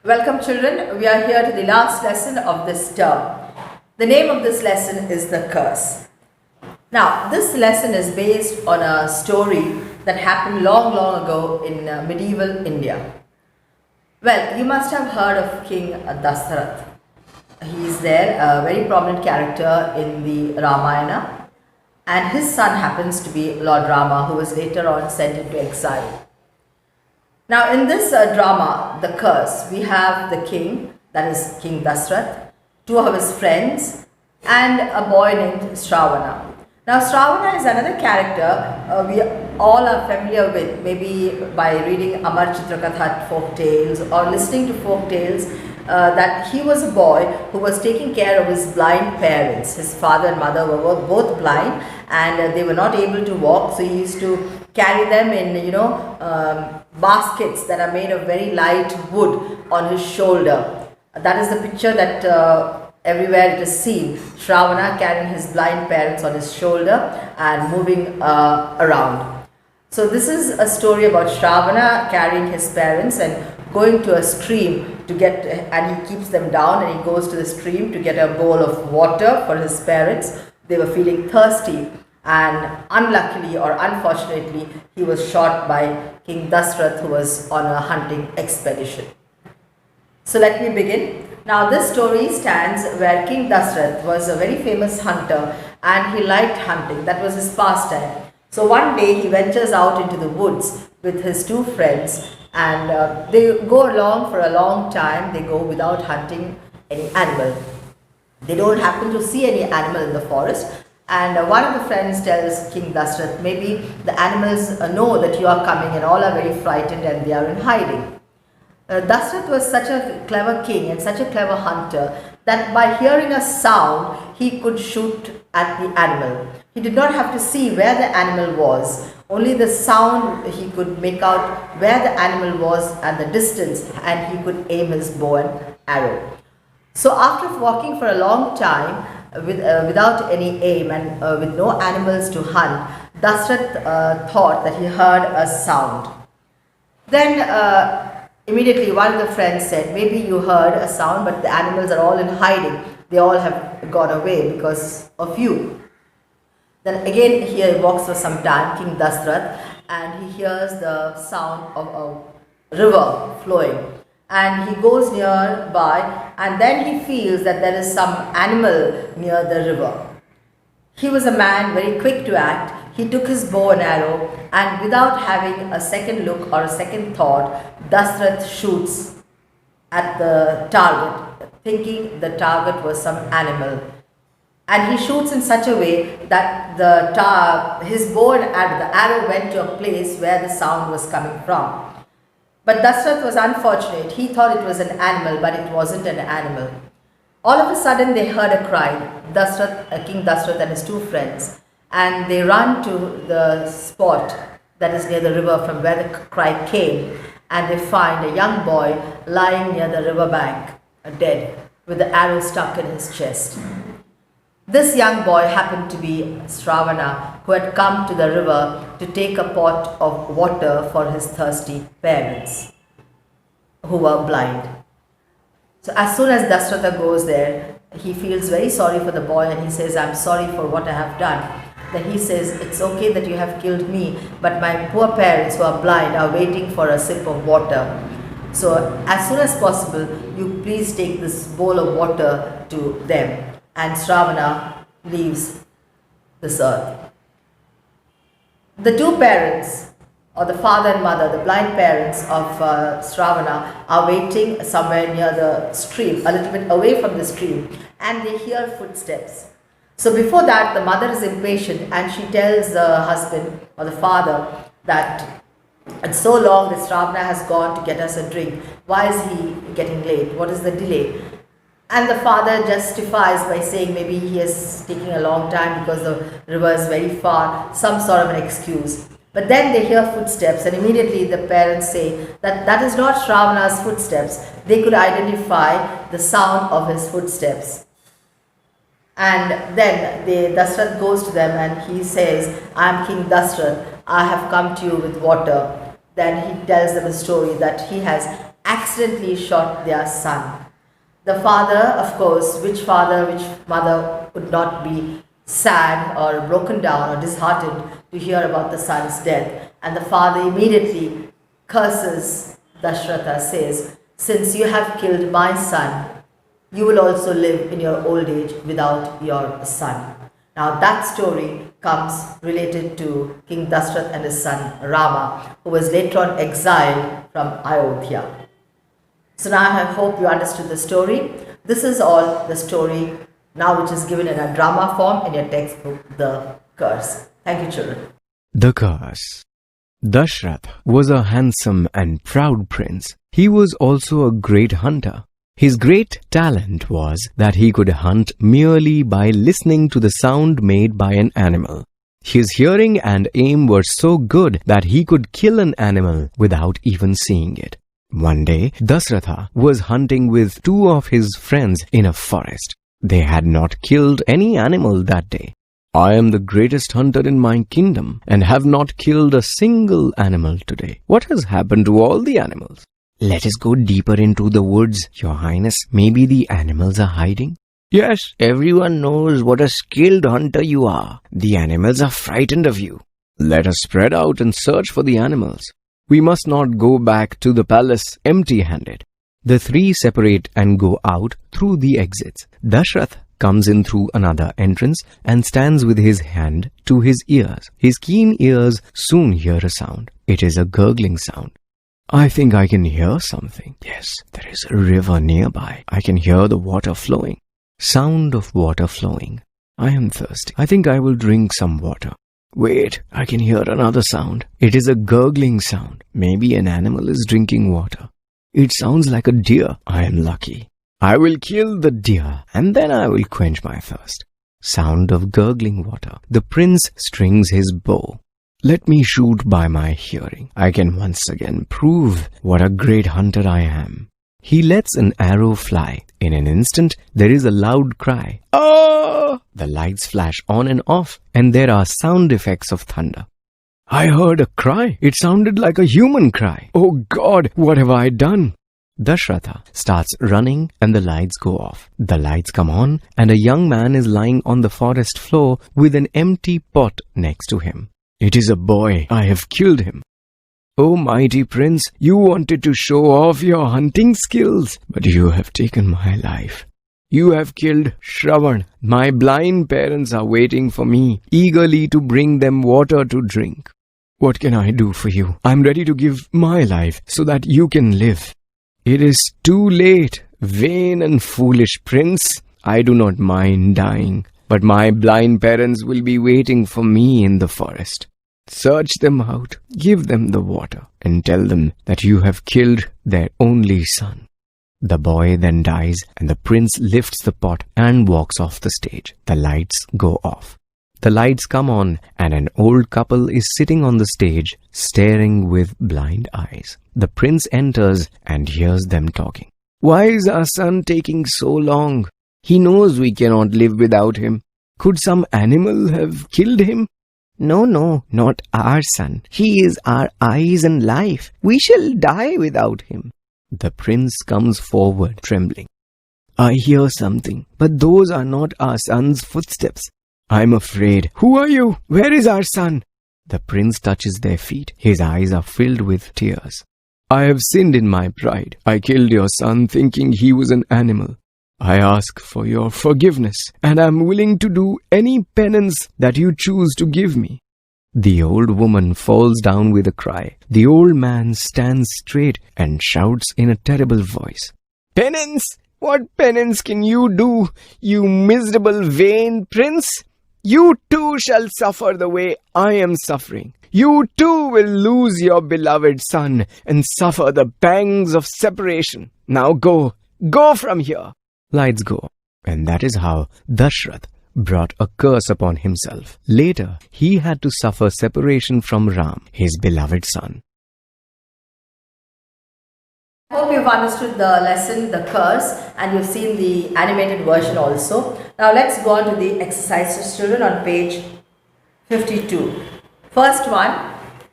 Welcome children, we are here to the last lesson of this term. The name of this lesson is The Curse. Now, this lesson is based on a story that happened long ago in medieval India. Well, you must have heard of King Dasarath. He is there, a very prominent character in the Ramayana, and his son happens to be Lord Rama, who was later on sent into exile. Now in this drama, The Curse, we have the king, that is King Dasarath, two of his friends and a boy named Shravana. Now Shravana is another character we all are familiar with, maybe by reading Amar Chitrakatha folk tales or listening to folk tales, that he was a boy who was taking care of his blind parents. His father and mother were both blind and they were not able to walk, so he used to carry them in baskets that are made of very light wood on his shoulder. That is the picture that everywhere it is seen, Shravana carrying his blind parents on his shoulder and moving around. So this is a story about Shravana carrying his parents and going to a stream to get, and he keeps them down and he goes to the stream to get a bowl of water for his parents. They were feeling thirsty, and unluckily or unfortunately he was shot by King Dasarath, who was on a hunting expedition. So let me begin. Now this story stands where King Dasarath was a very famous hunter and he liked hunting. That was his pastime. So one day he ventures out into the woods with his two friends and they go along for a long time. They go without hunting any animal. They don't happen to see any animal in the forest. And one of the friends tells King Dasarath, maybe the animals know that you are coming and all are very frightened and they are in hiding. Dasarath was such a clever king and such a clever hunter that by hearing a sound he could shoot at the animal. He did not have to see where the animal was, only the sound he could make out where the animal was and the distance, and he could aim his bow and arrow. So after walking for a long time without any aim and with no animals to hunt, Dasarath thought that he heard a sound. Then immediately one of the friends said, maybe you heard a sound but the animals are all in hiding. They all have gone away because of you. Then again he walks for some time, King Dasarath, and he hears the sound of a river flowing. And he goes nearby and then he feels that there is some animal near the river. He was a man very quick to act. He took his bow and arrow and without having a second look or a second thought, Dasarath shoots at the target, thinking the target was some animal. And he shoots in such a way that his bow and the arrow went to a place where the sound was coming from. But Dasarath was unfortunate. He thought it was an animal, but it wasn't an animal. All of a sudden they heard a cry, King Dasarath and his two friends, and they run to the spot that is near the river from where the cry came, and they find a young boy lying near the river bank, dead, with the arrow stuck in his chest. This young boy happened to be Shravana, who had come to the river to take a pot of water for his thirsty parents, who were blind. So as soon as Dasratha goes there, he feels very sorry for the boy and he says, I'm sorry for what I have done. Then he says, it's okay that you have killed me, but my poor parents who are blind are waiting for a sip of water. So as soon as possible, you please take this bowl of water to them. And Shravana leaves this earth. The two parents, or the father and mother, the blind parents of Shravana, are waiting somewhere near the stream, a little bit away from the stream, and they hear footsteps. So before that, the mother is impatient and she tells the husband or the father that it's so long that Shravana has gone to get us a drink. Why is he getting late? What is the delay? And the father justifies by saying maybe he is taking a long time because the river is very far, some sort of an excuse. But then they hear footsteps and immediately the parents say that that is not Shravana's footsteps. They could identify the sound of his footsteps. And then Dasarath goes to them and he says, I am King Dasarath, I have come to you with water. Then he tells them a story that he has accidentally shot their son. The father, of course, which mother would not be sad or broken down or disheartened to hear about the son's death? And the father immediately curses Dashratha, says, "Since you have killed my son, you will also live in your old age without your son." Now that story comes related to King Dashrath and his son Rama, who was later on exiled from Ayodhya. So now I hope you understood the story. This is all the story now which is given in a drama form in your textbook, The Curse. Thank you, children. The Curse. Dashrath was a handsome and proud prince. He was also a great hunter. His great talent was that he could hunt merely by listening to the sound made by an animal. His hearing and aim were so good that he could kill an animal without even seeing it. One day, Dashratha was hunting with two of his friends in a forest. They had not killed any animal that day. "I am the greatest hunter in my kingdom and have not killed a single animal today. What has happened to all the animals?" "Let us go deeper into the woods, Your Highness. Maybe the animals are hiding." "Yes, everyone knows what a skilled hunter you are. The animals are frightened of you." "Let us spread out and search for the animals. We must not go back to the palace empty-handed." The three separate and go out through the exits. Dashrath comes in through another entrance and stands with his hand to his ears. His keen ears soon hear a sound. It is a gurgling sound. "I think I can hear something. Yes, there is a river nearby. I can hear the water flowing." Sound of water flowing. "I am thirsty. I think I will drink some water." "Wait, I can hear another sound. It is a gurgling sound. Maybe an animal is drinking water. It sounds like a deer. I am lucky. I will kill the deer and then I will quench my thirst." Sound of gurgling water. The prince strings his bow. "Let me shoot by my hearing. I can once again prove what a great hunter I am." He lets an arrow fly. In an instant, there is a loud cry. "Ah!" The lights flash on and off, and there are sound effects of thunder. "I heard a cry. It sounded like a human cry. Oh God, what have I done?" Dashratha starts running and the lights go off. The lights come on and a young man is lying on the forest floor with an empty pot next to him. "It is a boy. I have killed him." "Oh mighty prince, you wanted to show off your hunting skills, but you have taken my life. You have killed Shravan. My blind parents are waiting for me, eagerly to bring them water to drink. What can I do for you? I'm ready to give my life so that you can live." "It is too late, vain and foolish prince. I do not mind dying, but my blind parents will be waiting for me in the forest. Search them out, give them the water, and tell them that you have killed their only son." The boy then dies, and the prince lifts the pot and walks off the stage. The lights go off. The lights come on, and an old couple is sitting on the stage, staring with blind eyes. The prince enters and hears them talking. "Why is our son taking so long? He knows we cannot live without him. Could some animal have killed him?" "No, not our son. He is our eyes and life. We shall die without him." The prince comes forward, trembling. "I hear something, but those are not our son's footsteps. I'm afraid. Who are you? Where is our son?" The prince touches their feet. His eyes are filled with tears. "I have sinned in my pride. I killed your son thinking he was an animal. I ask for your forgiveness, and I'm willing to do any penance that you choose to give me." The old woman falls down with a cry. The old man stands straight and shouts in a terrible voice. "Penance? What penance can you do, you miserable vain prince? You too shall suffer the way I am suffering. You too will lose your beloved son and suffer the pangs of separation. Now go from here." Lights go, and that is how Dashrath brought a curse upon himself. Later, he had to suffer separation from Ram, his beloved son. I hope you've understood the lesson, the curse, and you've seen the animated version also. Now let's go on to the exercises, children, on page 52. First one,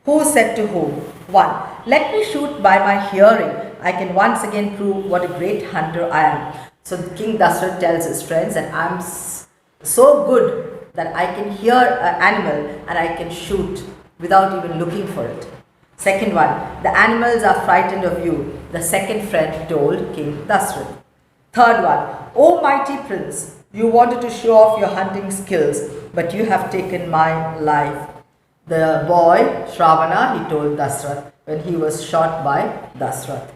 who said to whom? 1. Let me shoot by my hearing. I can once again prove what a great hunter I am. So King Dasrath tells his friends that I am so good that I can hear an animal and I can shoot without even looking for it. Second one, the animals are frightened of you, the second friend told King Dasrath. Third one, O mighty prince, you wanted to show off your hunting skills, but you have taken my life. The boy, Shravana, he told Dasrath when he was shot by Dasrath.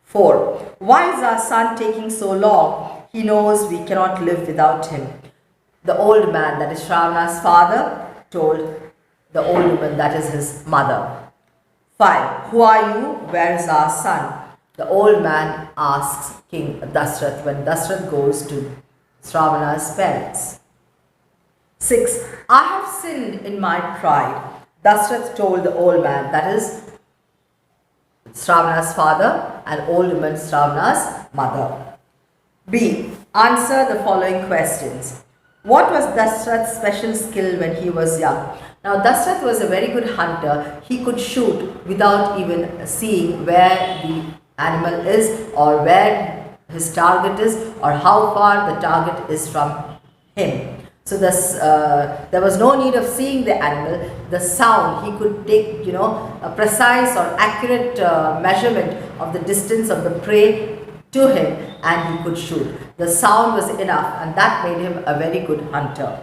4. Why is our son taking so long? He knows we cannot live without him. The old man, that is Shravana's father, told the old woman, that is his mother. 5. Who are you? Where is our son? The old man asks King Dasrath when Dasrath goes to Shravana's parents. 6. I have sinned in my pride. Dasrath told the old man, that is Shravana's father, and old woman Shravana's mother. B. Answer the following questions. What was Dasrath's special skill when he was young? Now Dasrath was a very good hunter. He could shoot without even seeing where the animal is or where his target is or how far the target is from him. So there was no need of seeing the animal. The sound, he could take a precise or accurate measurement of the distance of the prey to him, and he could shoot. The sound was enough, and that made him a very good hunter.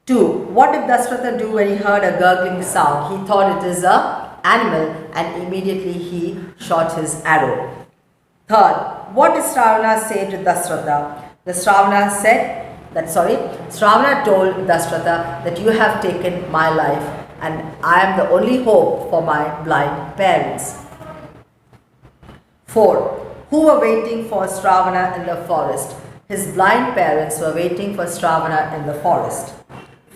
2. What did Dasratha do when he heard a gurgling sound? He thought it is an animal, and immediately he shot his arrow. 3rd, what did Shravana say to Dasratha? Shravana told Dasratha that you have taken my life and I am the only hope for my blind parents. 4. Who were waiting for Shravana in the forest? His blind parents were waiting for Shravana in the forest.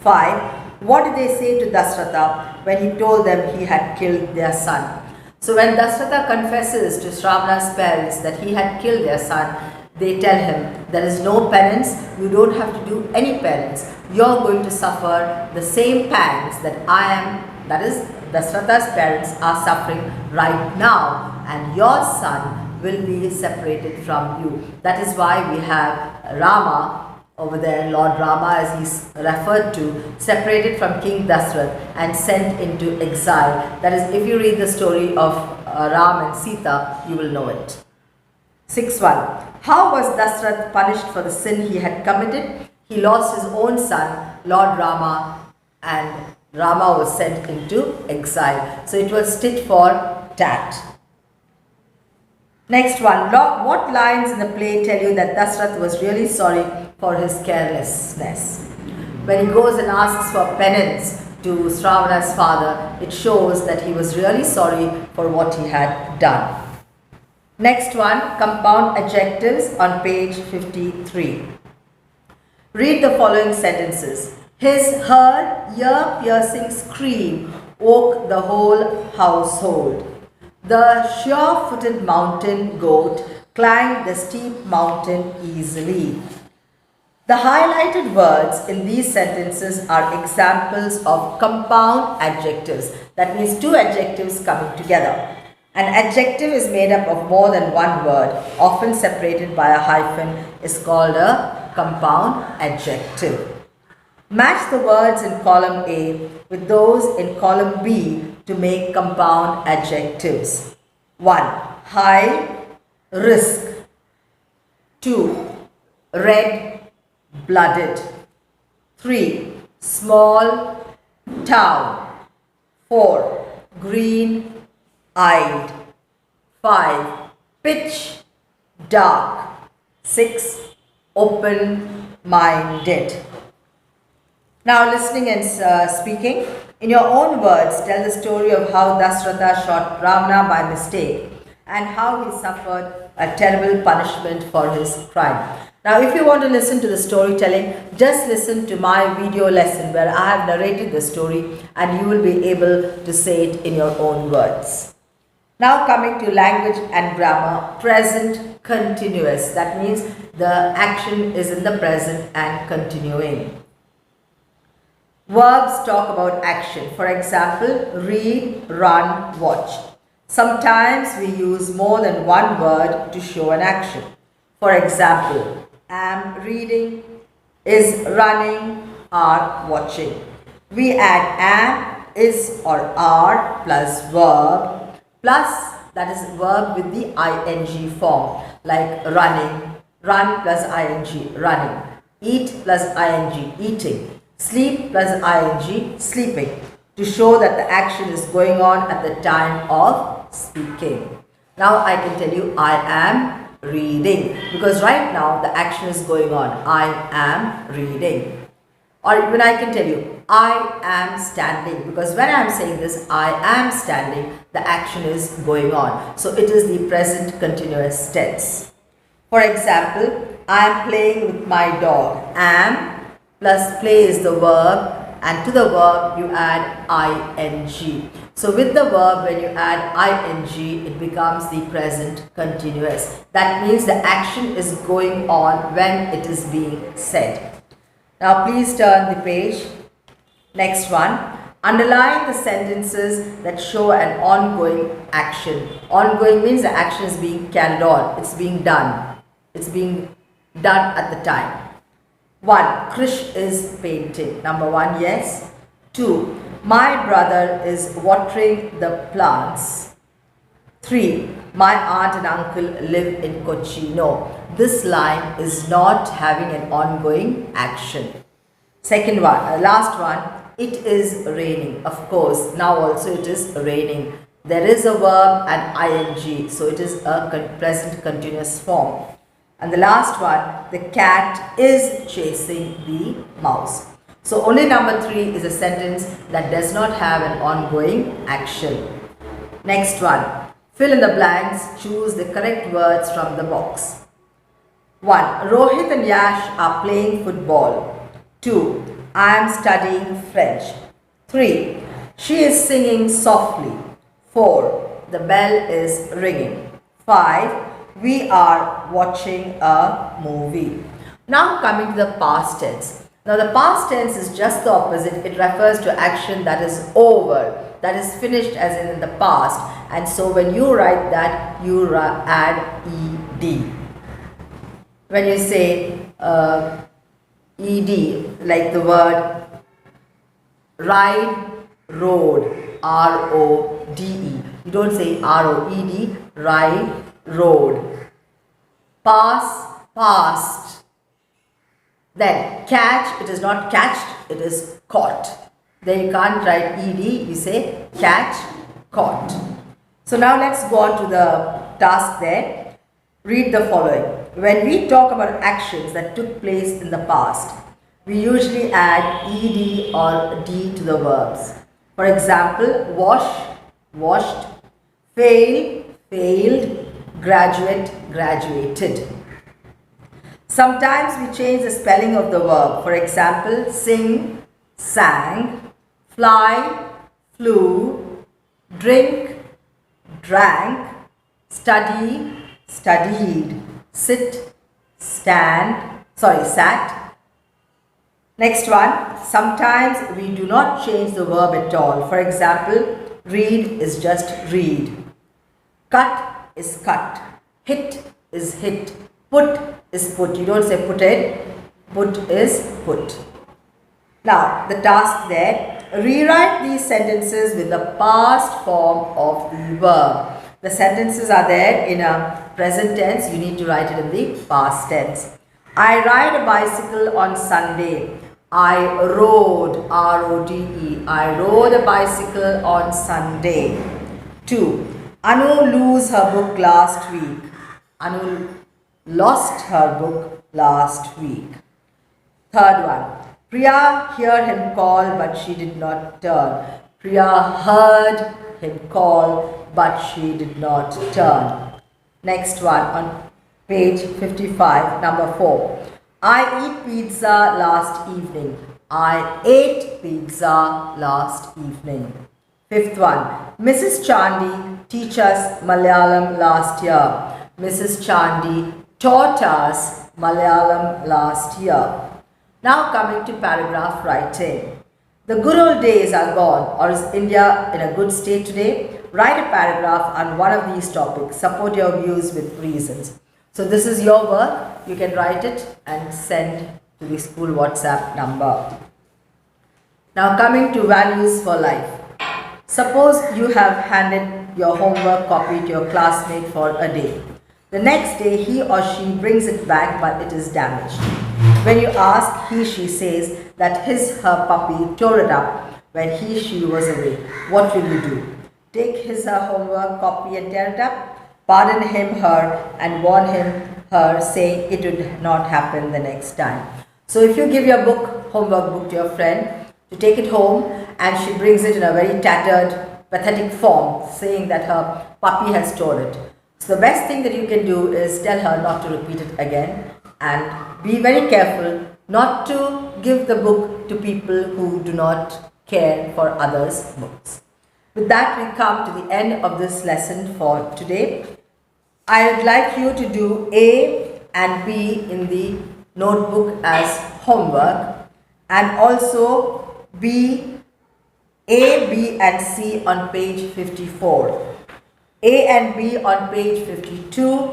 5. What did they say to Dasratha when he told them he had killed their son? So when Dasratha confesses to Shravana's parents that he had killed their son, they tell him, there is no penance, you don't have to do any penance. You are going to suffer the same pangs that I am, that is Dasratha's parents are suffering right now, and your son will be separated from you. That is why we have Rama over there, Lord Rama as he's referred to, separated from King Dasrath and sent into exile. That is, if you read the story of Ram and Sita, you will know it. 6.1. How was Dasrath punished for the sin he had committed? He lost his own son, Lord Rama, and Rama was sent into exile. So it was tit for tat. Next one. What lines in the play tell you that Dasrath was really sorry for his carelessness? When he goes and asks for penance to Shravana's father, it shows that he was really sorry for what he had done. Next one, compound adjectives on page 53. Read the following sentences. Her ear-piercing scream woke the whole household. The sure-footed mountain goat climbed the steep mountain easily. The highlighted words in these sentences are examples of compound adjectives. That means two adjectives coming together. An adjective is made up of more than one word, often separated by a hyphen, is called a compound adjective. Match the words in column A with those in column B to make compound adjectives. 1. High, risk. 2. Red-blooded. 3. Small, town. 4. Green-eyed. 5. Pitch dark. 6. Open-minded. Now listening and speaking. In your own words, tell the story of how Dasratha shot Ravana by mistake and how he suffered a terrible punishment for his crime. Now if you want to listen to the storytelling, just listen to my video lesson where I have narrated the story and you will be able to say it in your own words. Now coming to language and grammar, present continuous. That means the action is in the present and continuing. Verbs talk about action. For example, read, run, watch. Sometimes we use more than one word to show an action. For example, am reading, is running, are watching. We add am, is or are plus verb plus, that is verb with the ing form, like running, run plus ing, running, eat plus ing, eating, sleep plus ing, sleeping, to show that the action is going on at the time of speaking. Now I can tell you I am reading, because right now the action is going on. I am reading. Or when I can tell you I am standing, because when I am saying this I am standing, the action is going on. So it is the present continuous tense. For example, I am playing with my dog. Am plus play is the verb, and to the verb you add ing. So with the verb, when you add ing, it becomes the present continuous. That means the action is going on when it is being said. Now please turn the page. Next one. Underline the sentences that show an ongoing action. Ongoing means the action is being carried on. It's being done. It's being done at the time. 1. Krish is painting. Number 1, yes. 2. My brother is watering the plants. 3. My aunt and uncle live in Kochi. No, this line is not having an ongoing action. Second one, last one. It is raining. Of course, now also it is raining. There is a verb and ing, so it is a present continuous form. And the last one, the cat is chasing the mouse. So only number 3 is a sentence that does not have an ongoing action. Next one, fill in the blanks, choose the correct words from the box. 1. Rohit and Yash are playing football. 2. I am studying French. 3. She is singing softly. 4. The bell is ringing. 5. We are watching a movie. Now coming to the past tense. Now the past tense is just the opposite. It refers to action that is over, that is finished as in the past. And so when you write that, you add ed. When you say ed, like the word ride, road, R-O-D-E. You don't say R-O-E-D, ride, road. Pass, passed. Then catch, it is not catched, it is caught. Then you can't write ed, you say catch, caught. So now let's go on to the task there. Read the following. When we talk about actions that took place in the past, we usually add ed or d to the verbs. For example, wash, washed, fail, failed, graduate, graduated. Sometimes we change the spelling of the verb. For example, sing, sang, fly, flew, drink, drank, study, studied, sit, sat. Next one, sometimes we do not change the verb at all. For example, read is just read. Cut is cut. Hit is hit. Put is put. You don't say put it. Put is put. Now, the task there. Rewrite these sentences with the past form of the verb. The sentences are there in a present tense. You need to write it in the past tense. I ride a bicycle on Sunday. I rode, R-O-D-E. I rode a bicycle on Sunday. 2. Anu lose her book last week. Anu lost her book last week. Third one. Priya heard him call but she did not turn. Priya heard him call but she did not turn. Next one on page 55, number 4. I eat pizza last evening. I ate pizza last evening. Fifth one. Mrs. Chandy teach us Malayalam last year. Mrs. Chandy taught us Malayalam last year. Now coming to paragraph writing. The good old days are gone, or is India in a good state today? Write a paragraph on one of these topics. Support your views with reasons. So this is your work. You can write it and send to the school WhatsApp number. Now coming to values for life. Suppose you have handed your homework copy to your classmate for a day. The next day he or she brings it back but it is damaged. When you ask, she says that her puppy tore it up when she was away. What will you do? Take her homework copy and tear it up? Pardon her and warn her saying it would not happen the next time. So if you give your homework book to your friend to take it home and she brings it in a very tattered, pathetic form saying that her puppy has torn it. So the best thing that you can do is tell her not to repeat it again and be very careful not to give the book to people who do not care for others' books. With that, we come to the end of this lesson for today. I would like you to do A and B in the notebook as homework, and also A, B and C on page 54. A and B on page 52,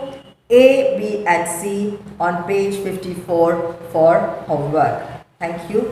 A, B and C on page 54 for homework. Thank you.